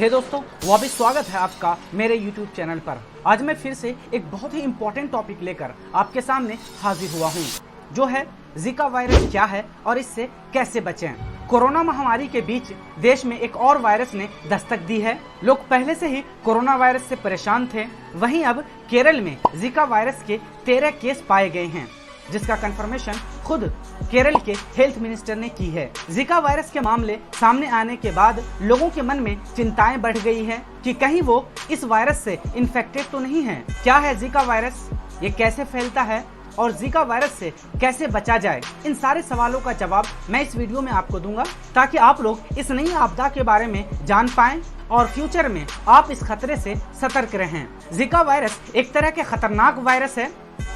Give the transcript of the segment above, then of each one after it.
हे दोस्तों, वो भी स्वागत है आपका मेरे YouTube चैनल पर। आज मैं फिर से एक बहुत ही इम्पोर्टेंट टॉपिक लेकर आपके सामने हाजिर हुआ हूँ, जो है जीका वायरस क्या है और इससे कैसे बचें। कोरोना महामारी के बीच देश में एक और वायरस ने दस्तक दी है। लोग पहले से ही कोरोना वायरस से परेशान थे। वहीं अब केरल में जीका वायरस के 13 केस पाए गए हैं, जिसका कंफर्मेशन खुद केरल के हेल्थ मिनिस्टर ने की है। जीका वायरस के मामले सामने आने के बाद लोगों के मन में चिंताएं बढ़ गई है कि कहीं वो इस वायरस से इन्फेक्टेड तो नहीं है। क्या है जीका वायरस, ये कैसे फैलता है और जीका वायरस से कैसे बचा जाए, इन सारे सवालों का जवाब मैं इस वीडियो में आपको दूंगा, ताकि आप लोग इस नई आपदा के बारे में जान पाएं और फ्यूचर में आप इस खतरे से सतर्क रहें। जीका वायरस एक तरह के खतरनाक वायरस है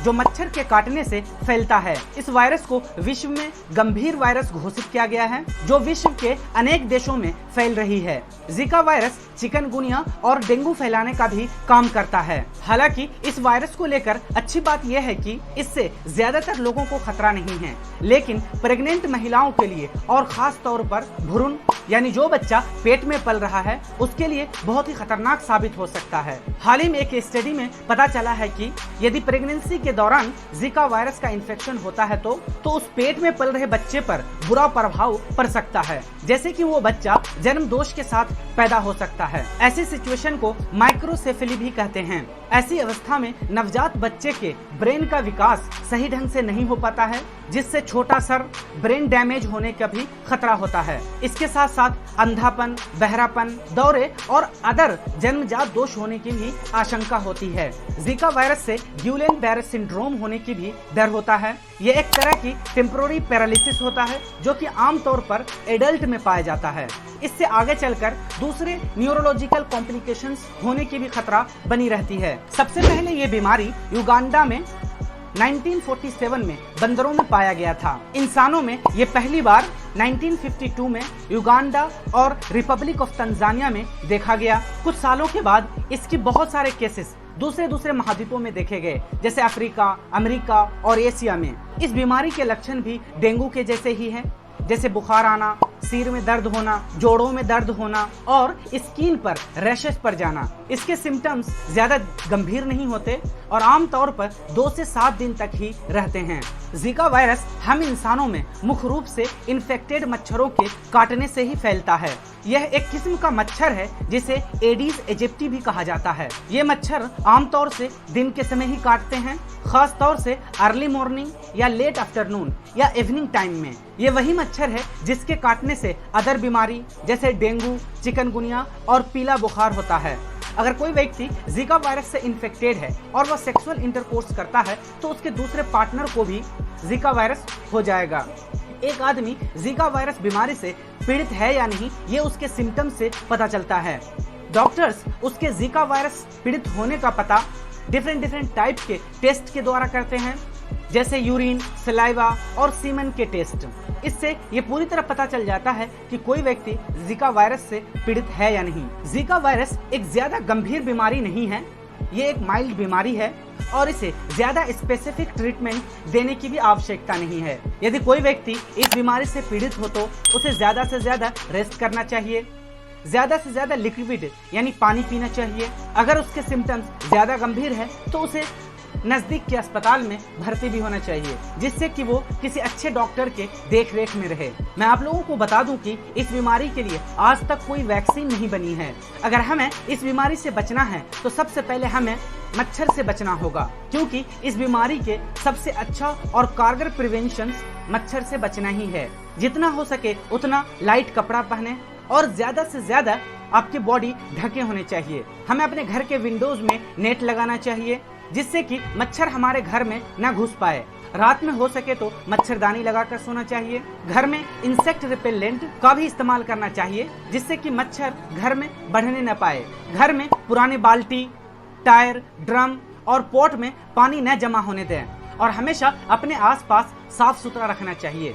जो मच्छर के काटने से फैलता है। इस वायरस को विश्व में गंभीर वायरस घोषित किया गया है, जो विश्व के अनेक देशों में फैल रही है। जीका वायरस चिकनगुनिया और डेंगू फैलाने का भी काम करता है। हालांकि इस वायरस को लेकर अच्छी बात यह है कि इससे ज्यादातर लोगों को खतरा नहीं है, लेकिन प्रेग्नेंट महिलाओं के लिए और खास तौर पर भ्रूण यानी जो बच्चा पेट में पल रहा है उसके लिए बहुत ही खतरनाक साबित हो सकता है। हाल ही में एक स्टडी में पता चला है कि यदि प्रेगनेंसी के दौरान जीका वायरस का इन्फेक्शन होता है तो उस पेट में पल रहे बच्चे पर बुरा प्रभाव पड़ सकता है, जैसे कि वो बच्चा जन्म दोष के साथ पैदा हो सकता है। ऐसी सिचुएशन को माइक्रोसेफेली भी कहते हैं। ऐसी अवस्था में नवजात बच्चे के ब्रेन का विकास सही ढंग से नहीं हो पाता है, जिससे छोटा सर ब्रेन डैमेज होने का भी खतरा होता है। इसके साथ साथ अंधापन, बहरापन, दौरे और अदर जन्मजात दोष होने की भी आशंका होती है। जीका वायरस से ग्यूलेन बैरे सिंड्रोम होने की भी डर होता है। ये एक तरह की टेम्पोररी पैरालिसिस होता है, जो कि आमतौर पर एडल्ट में पाया जाता है। इससे आगे चलकर दूसरे न्यूरोलॉजिकल कॉम्प्लिकेशंस होने की भी खतरा बनी रहती है। सबसे पहले ये बीमारी युगांडा में 1947 में बंदरों में पाया गया था। इंसानों में ये पहली बार 1952 में युगांडा और रिपब्लिक ऑफ तंजानिया में देखा गया। कुछ सालों के बाद इसकी बहुत सारे केसेस दूसरे महाद्वीपों में देखे गए, जैसे अफ्रीका, अमेरिका और एशिया में। इस बीमारी के लक्षण भी डेंगू के जैसे ही हैं, जैसे बुखार आना, सिर में दर्द होना, जोड़ों में दर्द होना और स्किन पर रैशेस पर जाना। इसके सिम्टम्स ज्यादा गंभीर नहीं होते और आमतौर पर 2 से 7 दिन तक ही रहते हैं। जीका वायरस हम इंसानों में मुख्य रूप से इन्फेक्टेड मच्छरों के काटने से ही फैलता है। यह एक किस्म का मच्छर है जिसे एडीज एजिप्टी भी कहा जाता है। ये मच्छर आमतौर से दिन के समय ही काटते हैं, खास तौर से अर्ली मॉर्निंग या लेट आफ्टरनून या इवनिंग टाइम में। ये वही मच्छर है जिसके काटने से अदर बीमारी जैसे डेंगू, चिकनगुनिया और पीला बुखार होता है। अगर कोई व्यक्ति जीका वायरस से इन्फेक्टेड है और वह सेक्सुअल इंटरकोर्स करता है तो उसके दूसरे पार्टनर को भी जीका वायरस हो जाएगा। एक आदमी जीका वायरस बीमारी से पीड़ित है या नहीं, ये उसके सिम्टम्स से पता चलता है। डॉक्टर्स उसके जीका वायरस पीड़ित होने का पता डिफरेंट टाइप के टेस्ट के द्वारा करते हैं, जैसे यूरिन, सलाइवा और सीमन के टेस्ट। इससे ये पूरी तरह पता चल जाता है कि कोई व्यक्ति जीका वायरस से पीड़ित है या नहीं। जीका वायरस एक ज्यादा गंभीर बीमारी नहीं है, ये एक माइल्ड बीमारी है और इसे ज्यादा स्पेसिफिक ट्रीटमेंट देने की भी आवश्यकता नहीं है। यदि कोई व्यक्ति इस बीमारी से पीड़ित हो तो उसे ज्यादा से ज्यादा रेस्ट करना चाहिए, ज्यादा से ज्यादा लिक्विड यानी पानी पीना चाहिए। अगर उसके सिम्टम्स ज्यादा गंभीर है तो उसे नजदीक के अस्पताल में भर्ती भी होना चाहिए, जिससे कि वो किसी अच्छे डॉक्टर के देखरेख में रहे। मैं आप लोगों को बता दूं कि इस बीमारी के लिए आज तक कोई वैक्सीन नहीं बनी है। अगर हमें इस बीमारी से बचना है तो सबसे पहले हमें मच्छर से बचना होगा, क्योंकि इस बीमारी के सबसे अच्छा और कारगर प्रिवेंशन मच्छर से बचना ही है। जितना हो सके उतना लाइट कपड़ा पहने और ज्यादा से ज्यादा आपकी बॉडी ढके होने चाहिए। हमें अपने घर के विंडोज में नेट लगाना चाहिए, जिससे कि मच्छर हमारे घर में न घुस पाए। रात में हो सके तो मच्छरदानी लगाकर सोना चाहिए। घर में इंसेक्ट रिपेलेंट का भी इस्तेमाल करना चाहिए, जिससे कि मच्छर घर में बढ़ने न पाए। घर में पुरानी बाल्टी, टायर, ड्रम और पॉट में पानी न जमा होने दें और हमेशा अपने आसपास साफ सुथरा रखना चाहिए।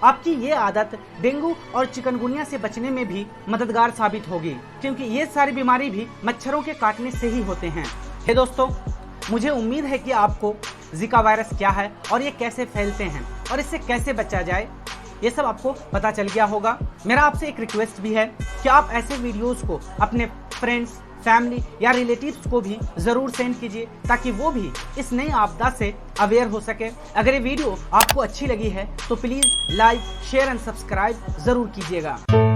आपकी ये आदत डेंगू और चिकनगुनिया से बचने में भी मददगार साबित होगी, क्योंकि ये सारी बीमारी भी मच्छरों के काटने से ही होते हैं। हे दोस्तों, मुझे उम्मीद है कि आपको जीका वायरस क्या है और ये कैसे फैलते हैं और इससे कैसे बचा जाए ये सब आपको पता चल गया होगा। मेरा आपसे एक रिक्वेस्ट भी है कि आप ऐसे वीडियोस को अपने फ्रेंड्स, फैमिली या रिलेटिव्स को भी ज़रूर सेंड कीजिए ताकि वो भी इस नई आपदा से अवेयर हो सके। अगर ये वीडियो आपको अच्छी लगी है तो please like, share and subscribe ज़रूर कीजिएगा।